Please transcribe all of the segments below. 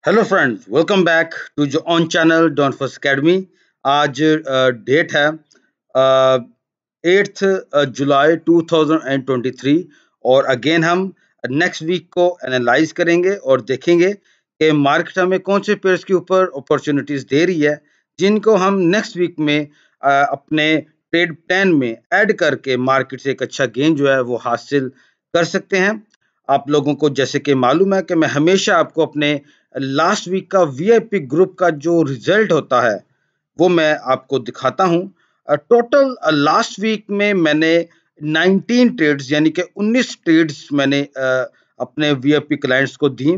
Hello friends, welcome back to जो on channel Don first academy. आज date है 8 जुलाई 2023 और अगेन हम नेक्स्ट वीक को एनालाइज करेंगे और देखेंगे कि मार्केट हमें कौन से पेयर्स के ऊपर अपॉर्चुनिटीज दे रही है, जिनको हम नेक्स्ट वीक में अपने ट्रेड प्लान में ऐड करके मार्केट से एक अच्छा गेन जो है वो हासिल कर सकते हैं। आप लोगों को जैसे कि मालूम है कि मैं हमेशा आपको अपने लास्ट वीक का वीआईपी ग्रुप का जो रिजल्ट होता है वो मैं आपको दिखाता हूं। टोटल लास्ट वीक में मैंने 19 ट्रेड्स यानी कि 19 ट्रेड्स मैंने अपने वीआईपी क्लाइंट्स को दी,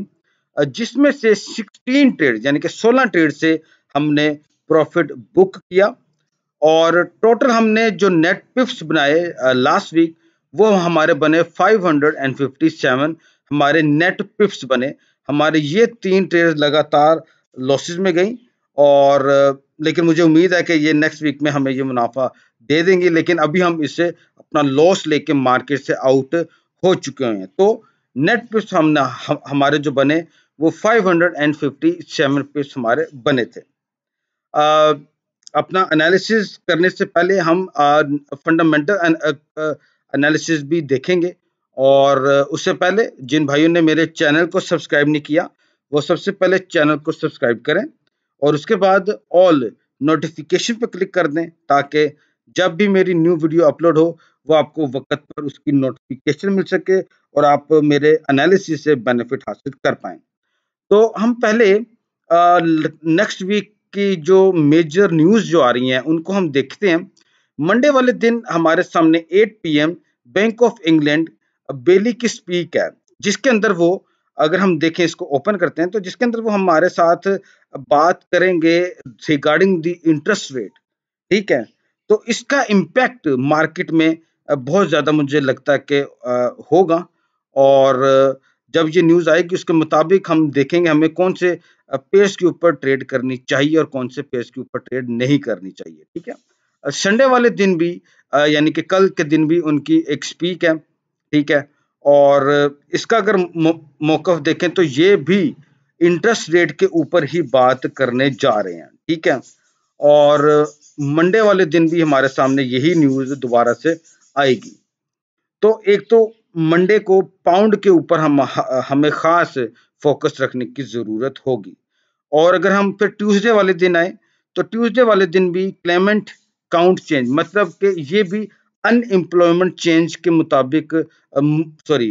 जिसमें से 16 ट्रेड यानी कि 16 ट्रेड से हमने प्रॉफिट बुक किया। और टोटल हमने जो नेट पिप्स बनाए लास्ट वीक वो हमारे बने 557। हमारे नेट पिप्स बने। हमारे ये तीन ट्रेड लगातार लॉसेस में गई और लेकिन मुझे उम्मीद है कि ये नेक्स्ट वीक में हमें ये मुनाफा दे देंगे, लेकिन अभी हम इससे अपना लॉस लेके मार्केट से आउट हो चुके हैं। तो नेट पिप्स हमारे जो बने वो 557 पिप्स हमारे बने थे। अ, अपना एनालिसिस करने से पहले हम फंडामेंटल एनालिसिस भी देखेंगे। और उससे पहले जिन भाइयों ने मेरे चैनल को सब्सक्राइब नहीं किया वो सबसे पहले चैनल को सब्सक्राइब करें और उसके बाद ऑल नोटिफिकेशन पर क्लिक कर दें, ताकि जब भी मेरी न्यू वीडियो अपलोड हो वो आपको वक्त पर उसकी नोटिफिकेशन मिल सके और आप मेरे एनालिसिस से बेनिफिट हासिल कर पाएं। तो हम पहले नेक्स्ट वीक की जो मेजर न्यूज़ जो आ रही हैं उनको हम देखते हैं। मंडे वाले दिन हमारे सामने 8 पीएम बैंक ऑफ इंग्लैंड बेली की स्पीक है, जिसके अंदर वो, अगर हम देखें इसको ओपन करते हैं तो जिसके अंदर वो हमारे साथ बात करेंगे रिगार्डिंग द इंटरेस्ट रेट। ठीक है, तो इसका इम्पैक्ट मार्केट में बहुत ज़्यादा मुझे लगता है कि होगा। और जब ये न्यूज़ आएगी उसके मुताबिक हम देखेंगे हमें कौन से पेयर्स के ऊपर ट्रेड करनी चाहिए और कौन से पेयर्स के ऊपर ट्रेड नहीं करनी चाहिए। ठीक है, संडे वाले दिन भी यानी कि कल के दिन भी उनकी एक स्पीक है। ठीक है, और इसका अगर मौकफ देखें तो ये भी इंटरेस्ट रेट के ऊपर ही बात करने जा रहे हैं। ठीक है, और मंडे वाले दिन भी हमारे सामने यही न्यूज़ दोबारा से आएगी। तो एक तो मंडे को पाउंड के ऊपर हमें खास फोकस रखने की जरूरत होगी। और अगर हम फिर ट्यूसडे वाले दिन आए तो ट्यूसडे वाले दिन भी क्लेमेंट काउंट चेंज, मतलब कि ये भी अनएम्प्लॉयमेंट चेंज के मुताबिक सॉरी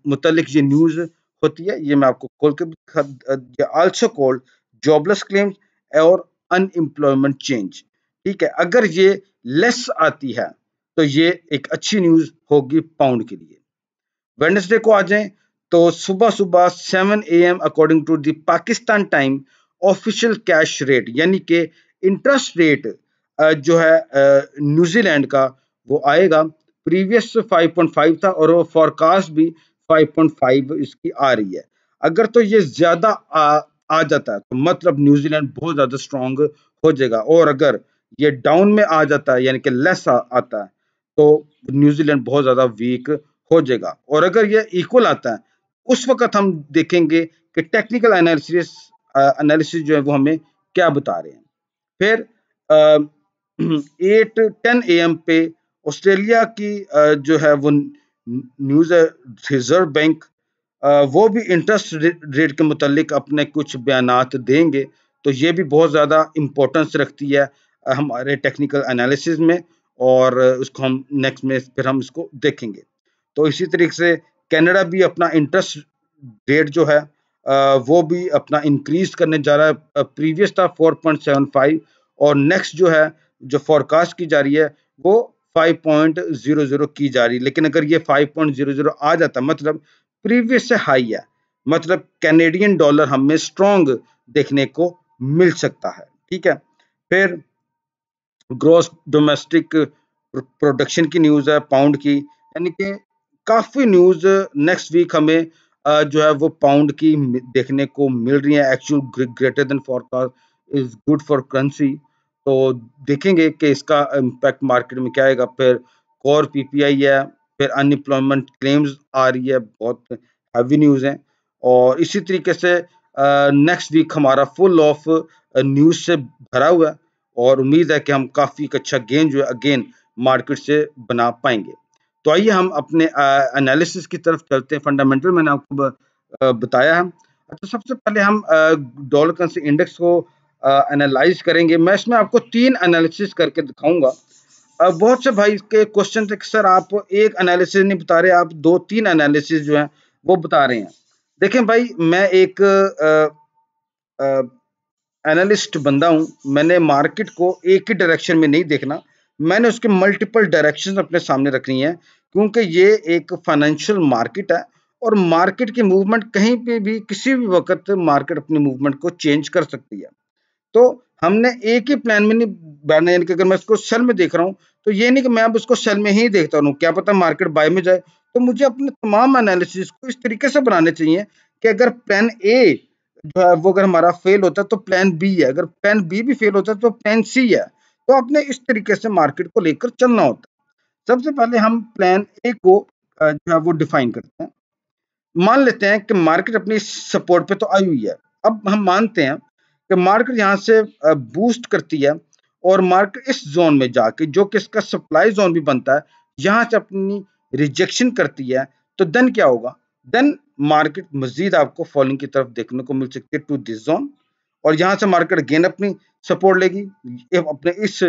मुतलिक ये न्यूज़ होती है। ये मैं आपको खोल के आल्सो कॉल्ड जॉबलेस क्लेम्स और अनएम्प्लॉयमेंट चेंज। ठीक है, अगर ये लेस आती है तो ये एक अच्छी न्यूज़ होगी पाउंड के लिए। वेडनेसडे को आ जाएं तो सुबह सुबह 7 AM according to the Pakistan time official cash rate यानी कि इंटरेस्ट रेट जो है न्यूजीलैंड का वो आएगा। प्रीवियस 5.5 था और वो फॉरकास्ट भी 5.5 इसकी आ रही है। अगर तो ये ज्यादा आ जाता है तो मतलब न्यूजीलैंड बहुत ज्यादा स्ट्रांग हो जाएगा, और अगर ये डाउन में आ जाता है यानी कि लेस आता है तो न्यूजीलैंड बहुत ज्यादा वीक हो जाएगा। और अगर ये इक्वल आता है उस वक्त हम देखेंगे कि टेक्निकल एनालिसिस एनालिसिस जो है वो हमें क्या बता रहे हैं। फिर 8-10 AM पे ऑस्ट्रेलिया की जो है वो न्यूज़ है। रिजर्व बैंक वो भी इंटरेस्ट रेट के मुतालिक अपने कुछ बयानात देंगे, तो ये भी बहुत ज़्यादा इम्पोर्टेंस रखती है हमारे टेक्निकल एनालिसिस में। और उसको हम नेक्स्ट में फिर हम इसको देखेंगे। तो इसी तरीके से कनाडा भी अपना इंटरेस्ट रेट जो है वो भी अपना इंक्रीज करने जा रहा है। प्रीवियस था 4.75 और नेक्स्ट जो है जो फोरकास्ट की जा रही है वो 5.00 की जा रही है। लेकिन अगर ये 5.00 आ जाता मतलब प्रीवियस से हाई है, मतलब कैनेडियन डॉलर हमें स्ट्रॉन्ग देखने को मिल सकता है। ठीक है, फिर ग्रॉस डोमेस्टिक प्रोडक्शन की न्यूज़ है पाउंड की, यानी कि काफ़ी न्यूज़ नेक्स्ट वीक हमें जो है वो पाउंड की देखने को मिल रही है। Actual greater than forecast is good for currency. तो देखेंगे कि इसका इम्पैक्ट मार्केट में क्या आएगा। फिर कोर पीपीआई है, फिर अनएम्प्लॉयमेंट क्लेम्स आ रही है, बहुत हैवी न्यूज़ है। और इसी तरीके से नेक्स्ट वीक हमारा फुल ऑफ न्यूज़ से भरा हुआ है और उम्मीद है कि हम काफ़ी एक अच्छा गेन जो है अगेन मार्केट से बना पाएंगे। तो आइए हम अपने एनालिसिस की तरफ चलते हैं। फंडामेंटल मैंने आपको बताया है। तो सबसे पहले हम डॉलर करेंसी इंडेक्स को एनालाइज करेंगे। मैं इसमें आपको 3 एनालिसिस करके दिखाऊंगा। बहुत से भाई के क्वेश्चन थे कि सर आप एक एनालिसिस नहीं बता रहे, आप 2-3 एनालिसिस जो है वो बता रहे हैं। देखें भाई, मैं एक एनालिस्ट बंदा हूं। मैंने मार्केट को एक ही डायरेक्शन में नहीं देखना, मैंने उसके मल्टीपल डायरेक्शंस अपने सामने रखनी है, क्योंकि ये एक फाइनेंशियल मार्केट है और मार्केट की मूवमेंट कहीं पे भी किसी भी वक्त मार्केट अपनी मूवमेंट को चेंज कर सकती है। तो हमने एक ही प्लान में नहीं बैठना, यानी कि अगर मैं इसको सेल में देख रहा हूँ तो ये नहीं कि मैं अब उसको सेल में ही देखता रहूं, क्या पता मार्केट बाय में जाए। तो मुझे अपने तमाम एनालिसिस को इस तरीके से बनाने चाहिए कि अगर प्लान ए जो है वो अगर हमारा फेल होता है तो प्लान बी है, अगर प्लान बी भी फेल होता है तो प्लान सी है। तो आपने इस तरीके से मार्केट को लेकर चलना होता है। सबसे पहले हम प्लान ए को जो है वो डिफाइन करते हैं। मान लेते हैं कि मार्केट अपनी सपोर्ट पे तो आई हुई है। अब हम मानते हैं कि मार्केट यहाँ से बूस्ट करती है और मार्केट इस जोन में जाके, जो कि इसका सप्लाई जोन भी बनता है, यहाँ से अपनी रिजेक्शन करती है। तो देन क्या होगा? देन मार्केट मजीद आपको फॉलिंग की तरफ देखने को मिल सकती है टू दिस जोन, और यहाँ से मार्केट अगेन अपनी सपोर्ट लेगी, अपने इस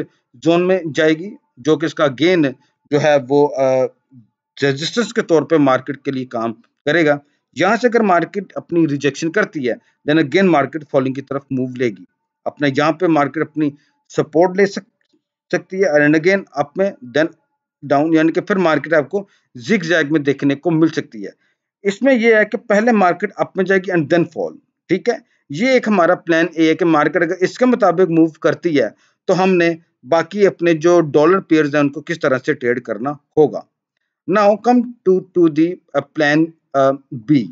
जोन में जाएगी, जो कि इसका गेन जो है वो रेजिस्टेंस के तौर पे मार्केट के लिए काम करेगा। यहाँ से अगर मार्केट अपनी रिजेक्शन करती है, देन अगेन मार्केट फॉलिंग की तरफ मूव लेगी। अपने यहाँ पे मार्केट अपनी सपोर्ट ले सकती है एंड अगेन अप में, देन डाउन, यानी कि फिर मार्केट आपको जिग जैग में देखने को मिल सकती है। इसमें यह है कि पहले मार्केट अप में जाएगी एंड देन फॉल। ठीक है, ये एक हमारा प्लान ए है कि मार्केट अगर इसके मुताबिक मूव करती है तो हमने बाकी अपने जो डॉलर पेयर्स हैं उनको किस तरह से ट्रेड करना होगा। Now come to the plan B.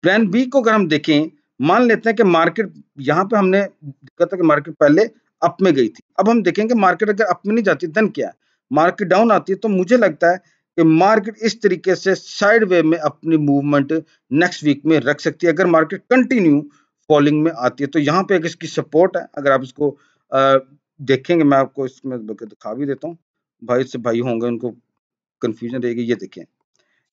Plan B को अगर हम देखें, मान लेते हैं कि मार्केट यहाँ पे हमने देखा था कि मार्केट पहले अप में गई थी। अब हम देखेंगे मार्केट अगर अप में नहीं जाती देन क्या है, मार्केट डाउन आती है। तो मुझे लगता है कि मार्केट इस तरीके से साइड वे में अपनी मूवमेंट नेक्स्ट वीक में रख सकती है। अगर मार्केट कंटिन्यू फॉलिंग में आती है तो यहाँ पे एक इसकी सपोर्ट है। अगर आप इसको देखेंगे, मैं आपको इसमें दिखा भी देता हूँ, भाई से भाई होंगे उनको कंफ्यूजन रहेगी। ये देखें,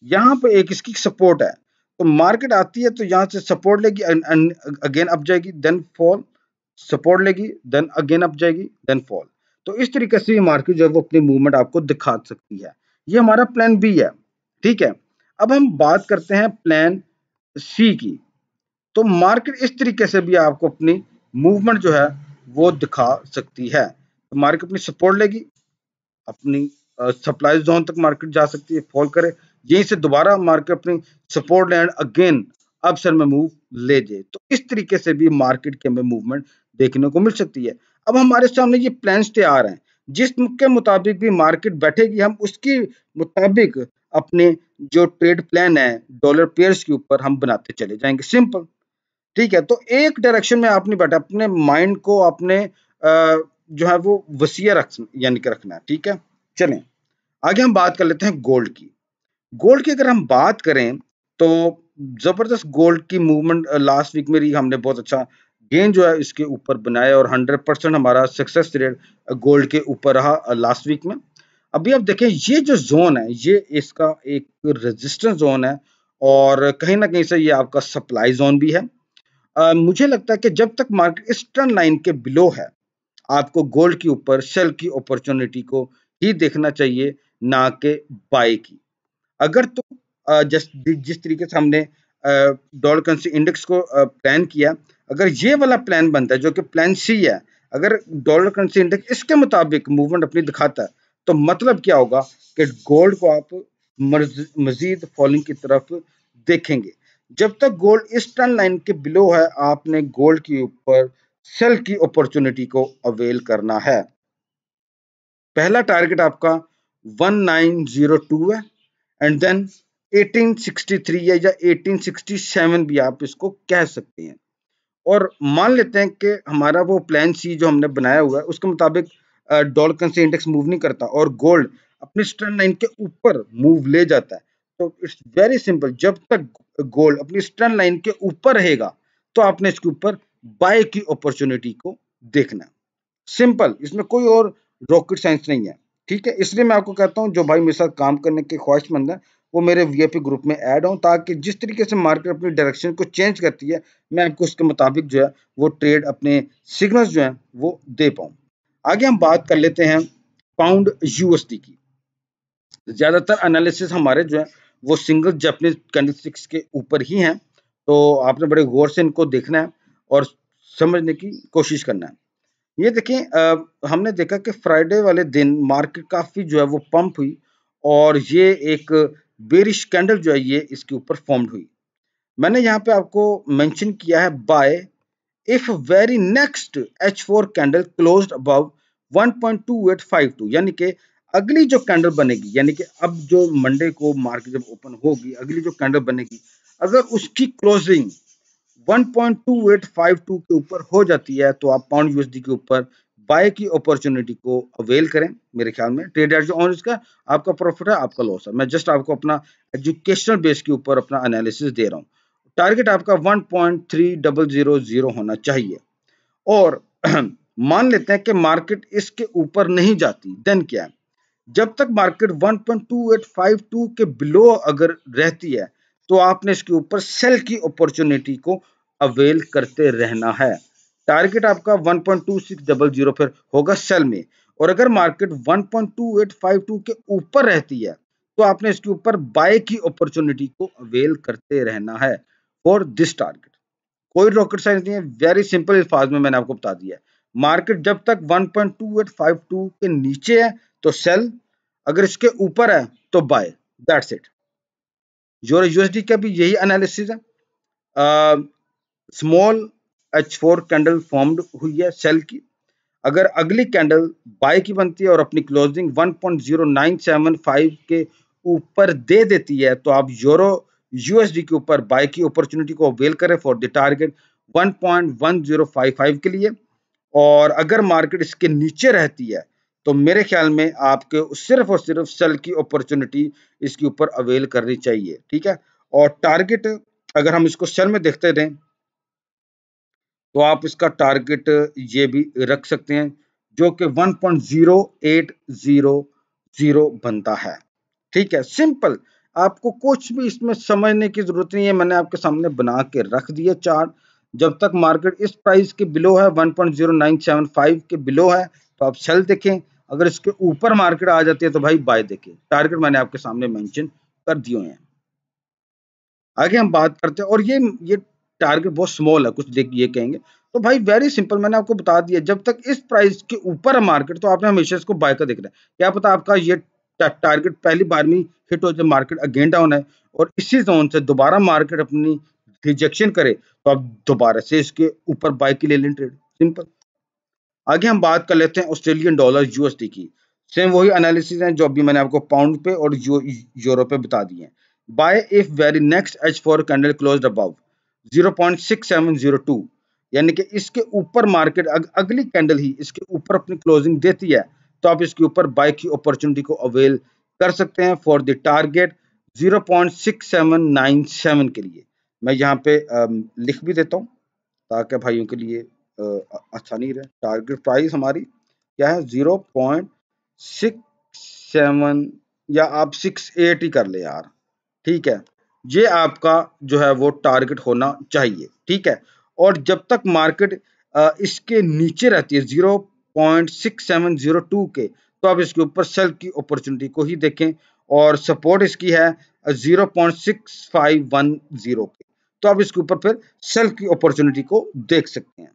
यहाँ पे एक इसकी सपोर्ट है। तो मार्केट आती है तो यहाँ से सपोर्ट लेगी, अगेन अप जाएगी, देन फॉल, सपोर्ट लेगी, देन अगेन अप जाएगी, देन फॉल। तो इस तरीके से मार्केट जो है वो अपनी मूवमेंट आपको दिखा सकती है। ये हमारा प्लान बी है। ठीक है, अब हम बात करते हैं प्लान सी की। तो मार्केट इस तरीके से भी आपको अपनी मूवमेंट जो है वो दिखा सकती है। तो मार्केट अपनी सपोर्ट लेगी, अपनी सप्लाई जोन तक मार्केट जा सकती है, फॉल करे, यहीं से दोबारा मार्केट अपनी सपोर्ट लैंड अगेन अब सर में मूव ले जाए। तो इस तरीके से भी मार्केट के में मूवमेंट देखने को मिल सकती है। अब हमारे सामने ये प्लान्स तैयार हैं, जिस के मुताबिक भी मार्केट बैठेगी हम उसके मुताबिक अपने जो ट्रेड प्लान है डॉलर पेयर्स के ऊपर हम बनाते चले जाएंगे। सिंपल। ठीक है, तो एक डायरेक्शन में आप नहीं बैठा, अपने माइंड को अपने जो है वो वसीया यानी कि रखना है। ठीक है, चलें आगे हम बात कर लेते हैं गोल्ड की। गोल्ड की अगर हम बात करें तो जबरदस्त गोल्ड की मूवमेंट लास्ट वीक में रही। हमने बहुत अच्छा गेन जो है इसके ऊपर बनाया और 100% हमारा सक्सेस रेट गोल्ड के ऊपर रहा लास्ट वीक में। अभी आप देखें, ये जो जोन है ये इसका एक रेजिस्टेंस जोन है और कहीं ना कहीं से ये आपका सप्लाई जोन भी है। मुझे लगता है कि जब तक मार्केट इस ट्रेंड लाइन के बिलो है, आपको गोल्ड के ऊपर सेल की अपॉर्चुनिटी को ही देखना चाहिए, ना कि बाय की। अगर तो जिस तरीके से हमने डॉलर करेंसी इंडेक्स को प्लान किया, अगर ये वाला प्लान बनता है जो कि प्लान सी है, अगर डॉलर करेंसी इंडेक्स इसके मुताबिक मूवमेंट अपनी दिखाता है, तो मतलब क्या होगा कि गोल्ड को आप मजीद फॉलिंग की तरफ देखेंगे। जब तक गोल्ड इस ट्रेंड लाइन के बिलो है, आपने गोल्ड के ऊपर सेल की अपॉर्चुनिटी को अवेल करना है। पहला टारगेट आपका 1902 है एंड देन 1863 है या 1867 भी आप इसको कह सकते हैं। और मान लेते हैं कि हमारा वो प्लान सी जो हमने बनाया हुआ है उसके मुताबिक डॉलर करेंसी इंडेक्स मूव नहीं करता और गोल्ड अपनी ट्रेंड लाइन के ऊपर मूव ले जाता है, तो इट्स वेरी सिंपल, जब तक गोल्ड अपनी स्ट्रेंथ लाइन के ऊपर रहेगा तो आपने इसके ऊपर बाय की अपॉर्चुनिटी को देखना है। सिंपल, इसमें कोई और रॉकेट साइंस नहीं है। ठीक है, इसलिए मैं आपको कहता हूँ जो भाई मेरे साथ काम करने के ख्वाहिशमंद है वो मेरे वीआईपी ग्रुप में ऐड हो, ताकि जिस तरीके से मार्केट अपनी डायरेक्शन को चेंज करती है मैं आपको उसके मुताबिक जो है वो ट्रेड अपने सिग्नल्स जो है वो दे पाऊँ। आगे हम बात कर लेते हैं पाउंड यूएसडी की। ज्यादातर एनालिसिस हमारे जो है वो सिंगल जापानीज कैंडलस्टिक्स के ऊपर ही हैं, तो आपने बड़े गौर से इनको देखना है और समझने की कोशिश करना है। ये देखें, हमने देखा कि फ्राइडे वाले दिन मार्केट काफी जो है वो पंप हुई और ये एक बेरिश कैंडल जो है ये इसके ऊपर फॉर्म्ड हुई। मैंने यहाँ पे आपको मेंशन किया है buy if very next H4 candle closed above 1.2852, यानी कि अगली जो कैंडल बनेगी, यानी कि अब जो मंडे को मार्केट जब ओपन होगी अगली जो कैंडल बनेगी अगर उसकी क्लोजिंग 1.2852 के ऊपर हो जाती है तो आप पाउंड यूएसडी के ऊपर बाय की अपॉर्चुनिटी को अवेल करें। मेरे ख्याल में ट्रेड एट ऑन इसका आपका प्रॉफिट है आपका लॉस है, मैं जस्ट आपको अपना एजुकेशनल बेस के ऊपर अपना एनालिसिस दे रहा हूँ। टारगेट आपका 1.3000 होना चाहिए और मान लेते हैं कि मार्केट इसके ऊपर नहीं जाती, देन क्या है, जब तक मार्केट 1.2852 के बिलो अगर रहती है तो आपने इसके ऊपर सेल की अपॉर्चुनिटी को अवेल करते रहना है। टारगेट आपका 1.2600 फिर होगा सेल में, और अगर मार्केट 1.2852 के ऊपर रहती है तो आपने इसके ऊपर बाय की अपॉर्चुनिटी को अवेल करते रहना है फॉर दिस टारगेट। कोई रॉकेट साइंस नहीं है, वेरी सिंपल अल्फाज में मैंने आपको बता दिया है। मार्केट जब तक 1.2852 के नीचे है तो सेल, अगर इसके ऊपर है तो buy, that's it. Euro USD का भी यही एनालिसिस है। स्मॉल H4 कैंडल फॉर्म्ड हुई है सेल की, अगर अगली कैंडल बाय की बनती है और अपनी क्लोजिंग 1.0975 के ऊपर दे देती है तो आप यूरो यूएसडी के ऊपर बाय की अपॉर्चुनिटी को अवेल करें फॉर द टारगेट 1.1055 के लिए। और अगर मार्केट इसके नीचे रहती है तो मेरे ख्याल में आपके सिर्फ और सिर्फ सेल की अपॉर्चुनिटी इसके ऊपर अवेल करनी चाहिए। ठीक है, और टारगेट अगर हम इसको सेल में देखते रहें तो आप इसका टारगेट ये भी रख सकते हैं जो कि 1.0800 बनता है। ठीक है, सिंपल, आपको कुछ भी इसमें समझने की जरूरत नहीं है, मैंने आपके सामने बना के रख दिया चार्ट। जब तक मार्केट इस प्राइस के बिलो है 1.0975 के बिलो है तो आप सेल देखें, अगर इसके ऊपर मार्केट आ जाती है तो भाई बाय देखें। टारगेट मैंने आपके सामने मेंशन कर दिए हैं। आगे हम बात करते हैं, और ये टारगेट बहुत स्मॉल है, कुछ देख ये कहेंगे तो भाई वेरी सिंपल, मैंने आपको बता दिया जब तक इस प्राइस के ऊपर है मार्केट तो आपने हमेशा इसको बाय का देखना है। क्या पता आपका ये टारगेट पहली बार में हिट हो, जब मार्केट अगेन डाउन है और इसी जोन से दोबारा मार्केट अपनी रिजेक्शन करे तो आप दोबारा से इसके ऊपर बाय की ले लें ट्रेड, सिंपल। आगे हम बात कर लेते हैं ऑस्ट्रेलियन डॉलर यूएसडी की। सेम वही एनालिसिस है जो अभी मैंने आपको पाउंड पे और यूरो पे बता दिए हैं। Buy if very next H4 candle closed above 0.6702, यानी कि इसके ऊपर मार्केट अगली कैंडल ही इसके ऊपर अपनी क्लोजिंग देती है तो आप इसके ऊपर बाय की अपॉर्चुनिटी को अवेल कर सकते हैं फॉर द टारगेट 0.6797 के लिए। मैं यहाँ पे लिख भी देता हूँ ताकि भाइयों के लिए आसानी रहे। टारगेट प्राइस हमारी क्या है 0.67 या आप 68 ही कर ले यार। ठीक है, ये आपका जो है वो टारगेट होना चाहिए। ठीक है, और जब तक मार्केट इसके नीचे रहती है 0.6702 के तो आप इसके ऊपर सेल की अपॉर्चुनिटी को ही देखें, और सपोर्ट इसकी है 0.6510 के, तो आप इसके ऊपर फिर सेल की अपॉर्चुनिटी को देख सकते हैं।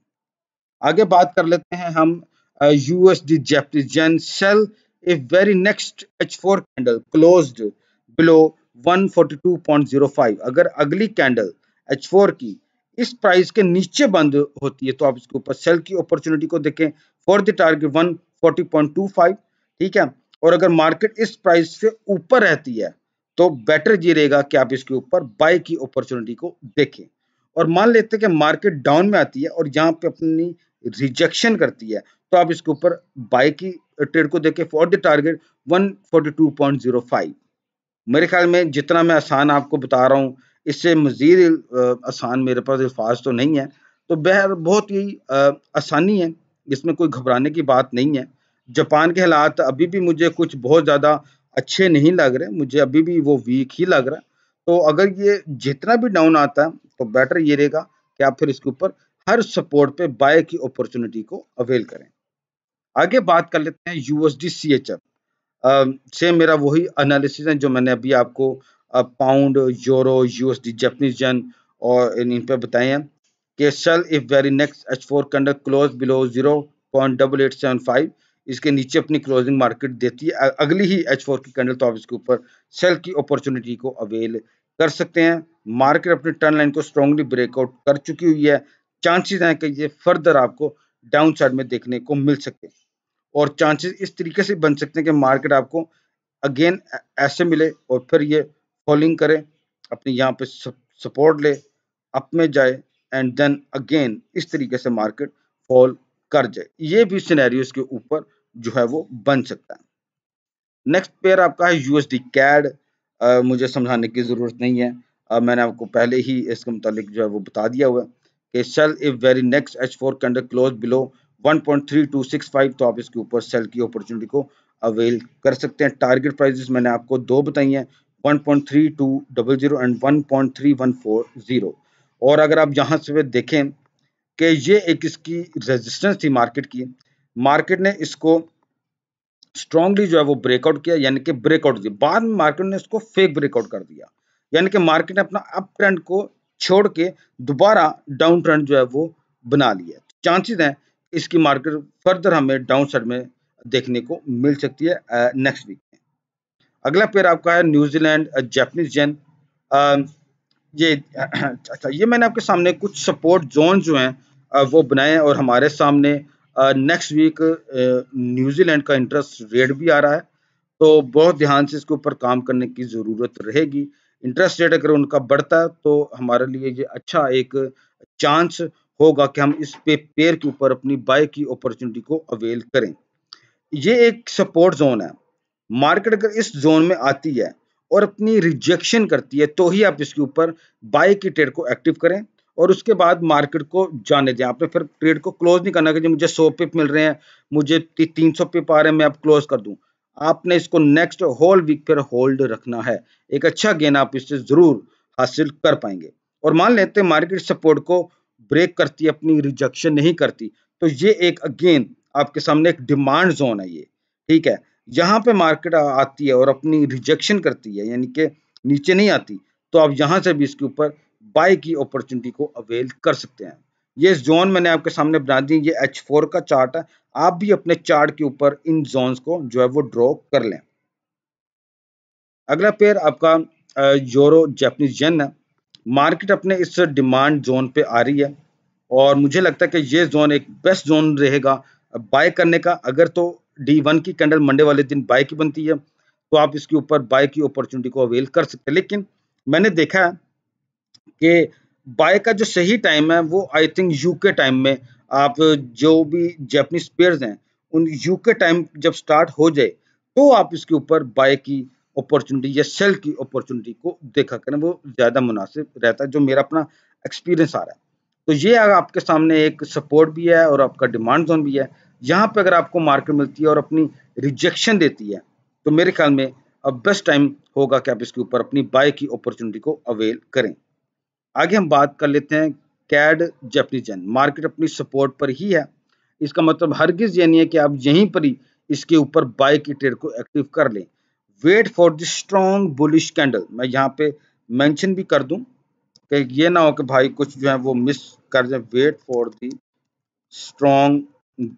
आगे बात कर लेते हैं हम USD Japanese yen sell if very next H4 candle closed below 142.05, अगर अगली कैंडल H4 की इस प्राइस के नीचे बंद होती है तो आप इसके ऊपर सेल की अपॉर्चुनिटी को देखें फॉर द टारगेट 140.25। ठीक है, और अगर मार्केट इस प्राइस से ऊपर रहती है तो बेटर ये रहेगा कि आप इसके ऊपर बाय की अपॉर्चुनिटी को देखें। और मान लेते हैं कि मार्केट डाउन में आती है और यहाँ पे अपनी रिजेक्शन करती है तो आप इसके ऊपर बाय की ट्रेड को देखें फॉर द टारगेट 142.05। मेरे ख्याल में जितना मैं आसान आपको बता रहा हूँ, इससे मज़ीद आसान मेरे पास अल्फ़ाज़ तो नहीं है। तो बहुत ही आसानी है, इसमें कोई घबराने की बात नहीं है। जापान के हालात अभी भी मुझे कुछ बहुत ज़्यादा अच्छे नहीं लग रहे, मुझे अभी भी वो वीक ही लग रहा है। तो अगर ये जितना भी डाउन आता है, तो बेटर ये रहेगा कि आप फिर इसके ऊपर हर सपोर्ट पे बाय की अपॉर्चुनिटी को अवेल करें। आगे बात कर लेते हैं यूएसडी सीएचएफ। सेम मेरा वही एनालिसिस है जो मैंने अभी आपको pound, euro, USD, Japanese yen और इन पे बताए हैं कि sell if very next H4 candle close below 0.8875, इसके नीचे अपनी क्लोजिंग मार्केट देती है अगली ही H4 की कैंडल, तो आप इसके ऊपर सेल की अपॉर्चुनिटी को अवेल कर सकते हैं। मार्केट अपनी ट्रेंड लाइन को स्ट्रांगली ब्रेकआउट कर चुकी हुई है, चांसेस हैं कि ये फर्दर आपको डाउन साइड में देखने को मिल सकते हैं और चांसेस इस तरीके से बन सकते हैं कि मार्केट आपको अगेन ऐसे मिले और फिर ये फॉलिंग करे, अपनी यहाँ पे सपोर्ट ले, अप में जाए एंड देन अगेन इस तरीके से मार्केट फॉल कर जाए। ये भी सिनेरियोस के ऊपर जो है वो बन सकता है। नेक्स्ट पेयर आपका है यूएसडी कैड। मुझे समझाने की ज़रूरत नहीं है, मैंने आपको पहले ही इसके मुतालिक जो है वो बता दिया हुआ है कि sell if very next H4 candle close below 1.3265, तो आप इसके ऊपर सेल की अपॉर्चुनिटी को अवेल कर सकते हैं। टारगेट प्राइसेस मैंने आपको दो बताई हैं, 1.3200 एंड 1.3140। और अगर आप यहाँ से देखें कि ये एक इसकी रेजिस्टेंस थी मार्केट की, मार्केट ने इसको स्ट्रांगली जो है वो ब्रेकआउट किया, यानी कि ब्रेकआउट दिया, बाद में मार्केट ने इसको फेक ब्रेकआउट कर दिया, यानी कि मार्केट ने अपना अप ट्रेंड को छोड़ के दोबारा डाउन ट्रेंड जो है वो बना लिया। चांसेस हैं इसकी मार्केट फर्दर हमें डाउन साइड में देखने को मिल सकती है नेक्स्ट वीक में। अगला पेयर आपका है न्यूजीलैंड जापानीज येन। ये अच्छा, ये मैंने आपके सामने कुछ सपोर्ट जोन जो हैं वो बनाए हैं और हमारे सामने नेक्स्ट वीक न्यूजीलैंड का इंटरेस्ट रेट भी आ रहा है, तो बहुत ध्यान से इसके ऊपर काम करने की ज़रूरत रहेगी। इंटरेस्ट रेट अगर उनका बढ़ता है तो हमारे लिए ये अच्छा एक चांस होगा कि हम इस पेयर के ऊपर अपनी बाय की अपॉर्चुनिटी को अवेल करें। ये एक सपोर्ट जोन है, मार्केट अगर इस जोन में आती है और अपनी रिजेक्शन करती है तो ही आप इसके ऊपर बाय की ट्रेड को एक्टिव करें और उसके बाद मार्केट को जाने दें। आपने फिर ट्रेड को क्लोज नहीं करना कि मुझे 100 पिप मिल रहे हैं, मुझे 300 पिप आ रहे हैं, मैं अब क्लोज कर दूं। आपने इसको नेक्स्ट होल वीक पर होल्ड रखना है, एक अच्छा गेन आप इससे जरूर हासिल कर पाएंगे। और मान लेते हैं मार्केट सपोर्ट को ब्रेक करती है, अपनी रिजेक्शन नहीं करती, तो ये एक अगेन आपके सामने एक डिमांड जोन है ये, ठीक है। यहाँ पे मार्केट आती है और अपनी रिजेक्शन करती है, यानी कि नीचे नहीं आती, तो आप यहाँ से भी इसके ऊपर बाय की अपॉर्चुनिटी को अवेल कर सकते हैं। ये जोन मैंने आपके सामने बना दी, ये H4 का चार्ट है, आप भी अपने चार्ट के ऊपर इन जोन्स को जो है वो ड्रॉ कर लें। अगला पेयर आपका यूरो जापानीज येन है। मार्केट अपने इस डिमांड जोन पे आ रही है और मुझे लगता है कि ये जोन एक बेस्ट जोन रहेगा बाय करने का। अगर तो D1 की कैंडल मंडे वाले दिन बाय की बनती है तो आप इसके ऊपर बाय की अपॉर्चुनिटी को अवेल कर सकते हैं, लेकिन मैंने देखा है कि बाय का जो सही टाइम है वो आई थिंक यूके टाइम में, आप जो भी जापानीज पेयर्स हैं उन यूके टाइम जब स्टार्ट हो जाए तो आप इसके ऊपर बाय की अपॉर्चुनिटी या सेल की अपॉर्चुनिटी को देखा करें, वो ज़्यादा मुनासिब रहता है, जो मेरा अपना एक्सपीरियंस आ रहा है। तो ये आपके सामने एक सपोर्ट भी है और आपका डिमांड जोन भी है। यहाँ पे अगर आपको मार्केट मिलती है और अपनी रिजेक्शन देती है तो मेरे ख्याल में अब बेस्ट टाइम होगा कि आप इसके ऊपर अपनी बाय की अपॉर्चुनिटी को अवेल करें। आगे हम बात कर लेते हैं कैड जापानीज येन। मार्केट अपनी सपोर्ट पर ही है, इसका मतलब हरगिज ये नहीं है कि आप यहीं पर ही इसके ऊपर बाय की ट्रेड को एक्टिव कर लें। Wait for the strong bullish candle, मैं यहाँ पे मेंशन भी कर दूं कि ये ना हो कि भाई कुछ जो है वो मिस कर जाए। Wait for the strong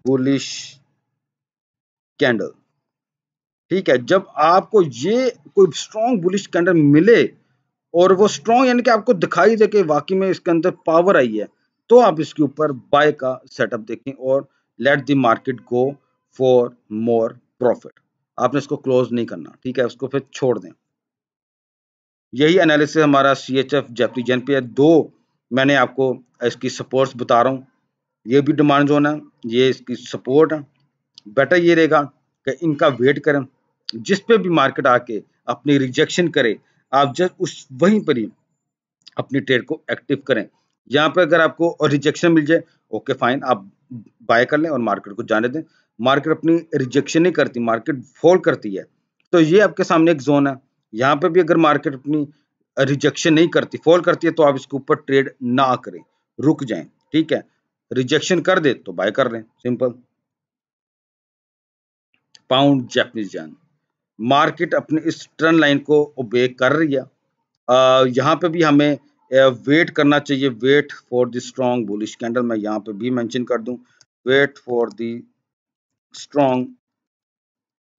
bullish candle, ठीक है। जब आपको ये कोई स्ट्रॉन्ग बुलिश कैंडल मिले और वो स्ट्रॉन्ग यानी कि आपको दिखाई दे कि वाकई में इसके अंदर पावर आई है, तो आप इसके ऊपर बाय का सेटअप देखें और let the market go for more profit. आपने इसको क्लोज नहीं करना, ठीक है, उसको फिर छोड़ दें। यही एनालिसिस हमारा CHF जापानीज येन पे है। दो मैंने आपको इसकी सपोर्ट्स बता रहा हूँ, ये भी डिमांड जोन है, ये इसकी सपोर्ट है। बेटर ये रहेगा कि इनका वेट करें, जिस पे भी मार्केट आके अपनी रिजेक्शन करे, आप जस्ट उस वहीं पर ही अपनी ट्रेड को एक्टिव करें। यहाँ पे अगर आपको रिजेक्शन मिल जाए, ओके फाइन, आप बाय कर लें और मार्केट को जाने दें। मार्केट अपनी रिजेक्शन नहीं करती, मार्केट फॉल करती है। तो ये आपके सामने एक जोन है। यहाँ पे भी अगर मार्केट अपनी रिजेक्शन नहीं करती, फॉल करती है, तो आप इसके ऊपर ट्रेड ना करें, रुक जाएं। ठीक है, रिजेक्शन कर दे तो बाय कर लें, simple. Pound Japanese yen, market अपनी इस ट्रेंड लाइन को ओबे कर रही है। यहाँ पे भी हमें वेट करना चाहिए, wait for the strong bullish candle. मैं यहाँ पे भी मेंशन कर दूं, wait for the strong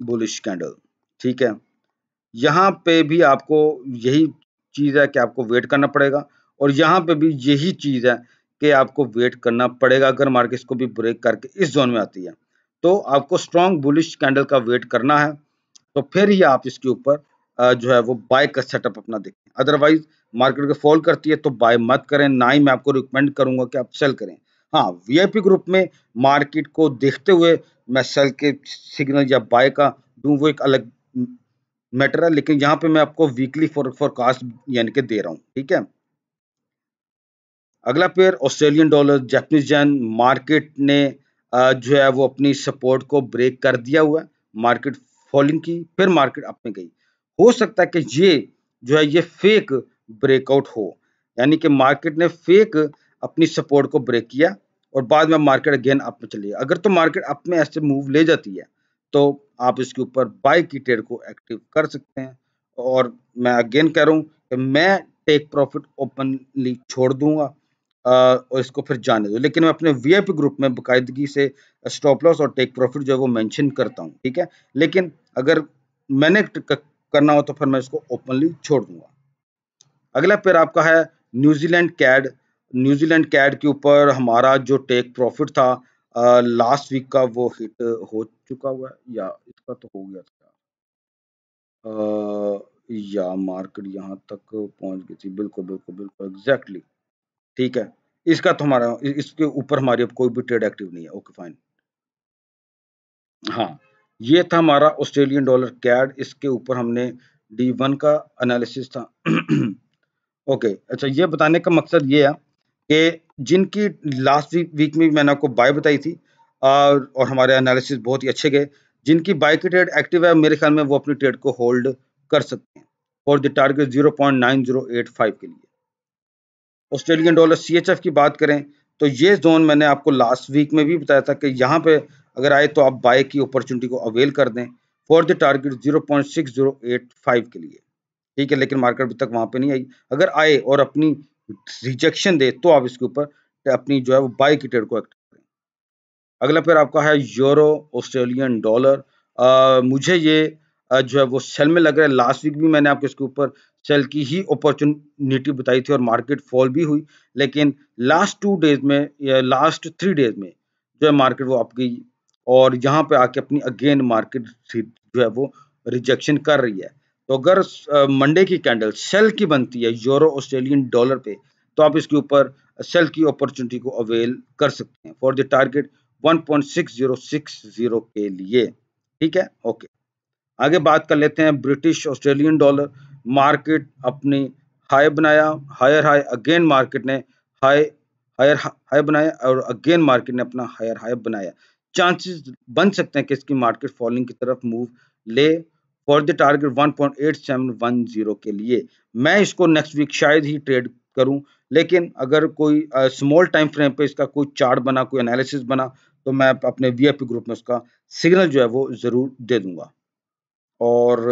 bullish candle. ठीक है, यहाँ पे भी आपको यही चीज है कि आपको वेट करना पड़ेगा, और यहाँ पे भी यही चीज है कि आपको वेट करना पड़ेगा। अगर मार्केट को भी ब्रेक करके इस जोन में आती है, तो आपको स्ट्रॉन्ग बुलिश कैंडल का वेट करना है, तो फिर ही आप इसके ऊपर जो है वो बाय का सेटअप अपना देखें। अदरवाइज मार्केट को फॉल करती है तो बाय मत करें, ना ही मैं आपको रिकमेंड करूंगा कि आप सेल करें। हाँ, वीआईपी ग्रुप में मार्केट को देखते हुए मैं सेल के सिग्नल या बाय का दूं, वो एक अलग मैटर है, लेकिन यहाँ पे मैं आपको वीकली फोरकास्ट यानी कि दे रहा हूँ। ठीक है, अगला pair Australian dollar Japanese yen. Market ने जो है वो अपनी सपोर्ट को ब्रेक कर दिया हुआ है, मार्केट फॉलिंग की, फिर मार्केट अप में गई। हो सकता है कि ये जो है ये फेक ब्रेकआउट हो, यानी कि मार्केट ने फेक अपनी सपोर्ट को ब्रेक किया और बाद में मार्केट अगेन अप में चली। अगर तो मार्केट अप में ऐसे मूव ले जाती है, तो आप इसके ऊपर बाय की ट्रेड को एक्टिव कर सकते हैं। और मैं अगेन कह रहा हूँ कि मैं टेक प्रॉफिट ओपनली छोड़ दूंगा, और इसको फिर जाने दो, लेकिन मैं अपने वीआईपी ग्रुप में बाकायदगी से स्टॉप लॉस और टेक प्रॉफिट जो है वो मेंशन करता हूँ। ठीक है, लेकिन अगर मैंने करना हो तो फिर मैं इसको ओपनली छोड़ दूंगा। अगला पेयर आपका है न्यूजीलैंड कैड। न्यूजीलैंड कैड के ऊपर हमारा जो टेक प्रॉफिट था लास्ट वीक का, वो हिट हो चुका हुआ है, या इसका तो हो गया था, या मार्केट यहाँ तक पहुंच गई थी। बिल्कुल बिल्कुल बिल्कुल एग्जैक्टली, ठीक है। इसका तो हमारा इसके ऊपर हमारी अब कोई भी ट्रेड एक्टिव नहीं है। ओके फाइन, हाँ, ये था हमारा ऑस्ट्रेलियन डॉलर कैड। इसके ऊपर हमने D1 का एनालिसिस था। ओके, अच्छा, ये बताने का मकसद ये है कि जिनकी लास्ट वीक में मैंने आपको बाय बताई थी, और हमारे एनालिसिस बहुत ही अच्छे गए, जिनकी बाय की ट्रेड एक्टिव है, मेरे ख्याल में वो अपनी ट्रेड को होल्ड कर सकते हैं फॉर द टारगेट 0.9085 के लिए। ऑस्ट्रेलियन डॉलर CHF की बात करें तो ये जोन मैंने आपको लास्ट वीक में भी बताया था कि यहाँ पे अगर आए तो आप बाय की अपॉर्चुनिटी को अवेल कर दें फॉर द टारगेट 0.6085 के लिए। ठीक है, लेकिन मार्केट अभी तक वहां पे नहीं आई। अगर आए और अपनी रिजेक्शन दे तो आप इसके ऊपर अपनी जो है वो बाय की ट्रेड को एक्टिव करें। अगला पेयर आपका है यूरो ऑस्ट्रेलियन डॉलर। मुझे ये जो है वो सेल में लग रहा है। लास्ट वीक भी मैंने आपको इसके ऊपर सेल की ही अपॉर्चुनिटी बताई थी और मार्केट फॉल भी हुई, लेकिन लास्ट 2 डेज में या लास्ट 3 डेज में जो है मार्केट वो अप गई, और यहाँ पे आके अपनी अगेन मार्केट जो है वो रिजेक्शन कर रही है। तो अगर मंडे की कैंडल सेल की बनती है यूरो ऑस्ट्रेलियन डॉलर पे, तो आप इसके ऊपर सेल की अपॉर्चुनिटी को अवेल कर सकते हैं फॉर द टारगेट 1.6060 के लिए। ठीक है, ओके, आगे बात कर लेते हैं ब्रिटिश ऑस्ट्रेलियन डॉलर। मार्केट अपनी हाई बनाया, हायर हाई, अगेन मार्केट ने हाई हायर हाई बनाया, और अगेन मार्केट ने अपना हायर हाई बनाया। चांसेस बन सकते हैं कि इसकी मार्केट फॉलिंग की तरफ मूव ले फॉर द टारगेट 1.8710 के लिए। मैं इसको नेक्स्ट वीक शायद ही ट्रेड करूं, लेकिन अगर कोई स्मॉल टाइम फ्रेम पे इसका कोई चार्ट बना, कोई एनालिसिस बना, तो मैं अपने वीआईपी ग्रुप में उसका सिग्नल जो है वो जरूर दे दूंगा। और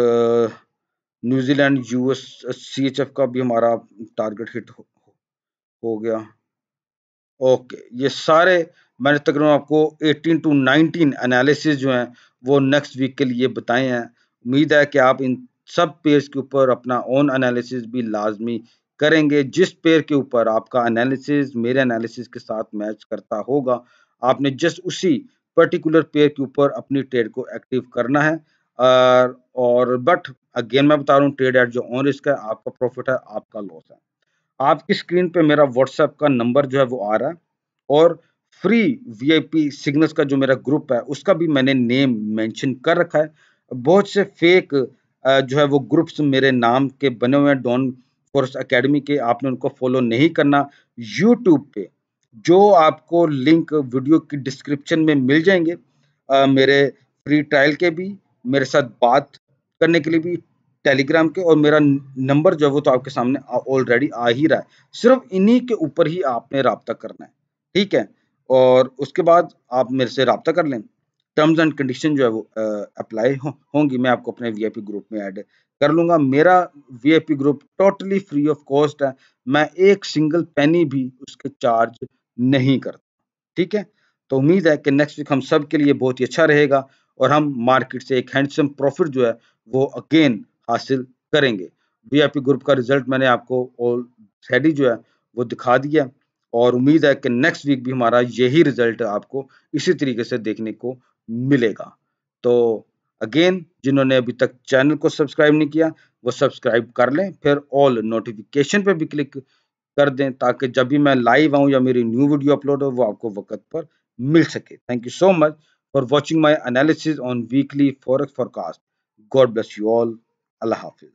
न्यूजीलैंड यूएस CHF का भी हमारा टारगेट हिट हो गया। ओके, ये सारे मैंने तकरीबन आपको 18 to 19 एनालिसिस जो हैं वो नेक्स्ट वीक के लिए बताए हैं। उम्मीद है कि आप इन सब पेयर्स के ऊपर अपना ओन एनालिसिस भी लाजमी करेंगे। जिस पेयर के ऊपर आपका एनालिसिस मेरे एनालिसिस के साथ मैच करता होगा, आपने जस्ट उसी पर्टिकुलर पेयर के ऊपर अपनी ट्रेड को एक्टिव करना है। और बट अगेन मैं बता रहा हूँ, ट्रेड एट जो ऑन रिस्क है, आपका प्रॉफिट है, आपका लॉस है। आपकी स्क्रीन पे मेरा व्हाट्सएप का नंबर जो है वो आ रहा है, और फ्री वीआईपी सिग्नल्स का जो मेरा ग्रुप है उसका भी मैंने नेम मेंशन कर रखा है। बहुत से फेक जो है वो ग्रुप्स मेरे नाम के बने हुए हैं डॉन फॉरेस्ट एकेडमी के, आपने उनको फॉलो नहीं करना। यूट्यूब पे जो आपको लिंक वीडियो की डिस्क्रिप्शन में मिल जाएंगे, मेरे फ्री ट्रायल के भी, मेरे साथ बात करने के लिए भी टेलीग्राम के, और मेरा नंबर जो है वो तो आपके सामने ऑलरेडी आ ही रहा है। सिर्फ इन्हीं के ऊपर ही आपने राब्ता करना है, ठीक है। और उसके बाद आप मेरे से राब्ता कर लें, टर्म्स एंड कंडीशन जो है वो अप्लाई होंगी, मैं आपको अपने वीआईपी ग्रुप में ऐड कर लूंगा। मेरा VIP group totally free of cost है, मैं एक सिंगल पेनी भी उसके चार्ज नहीं करता, ठीक है। तो उम्मीद है कि नेक्स्ट वीक हम सब के लिए बहुत ही अच्छा रहेगा और हम मार्केट से एक हैंडसम प्रॉफिट जो है वो अगेन हासिल करेंगे। वीआईपी ग्रुप का रिजल्ट मैंने आपको ऑलरेडी जो है वो दिखा दिया, और उम्मीद है कि नेक्स्ट वीक भी हमारा यही रिजल्ट आपको इसी तरीके से देखने को मिलेगा। तो अगेन जिन्होंने अभी तक चैनल को सब्सक्राइब नहीं किया वो सब्सक्राइब कर लें, फिर ऑल नोटिफिकेशन पे भी क्लिक कर दें ताकि जब भी मैं लाइव आऊं या मेरी न्यू वीडियो अपलोड हो वो आपको वक्त पर मिल सके। Thank you so much for watching my analysis on weekly forex forecast. God bless you all. Allah Hafiz.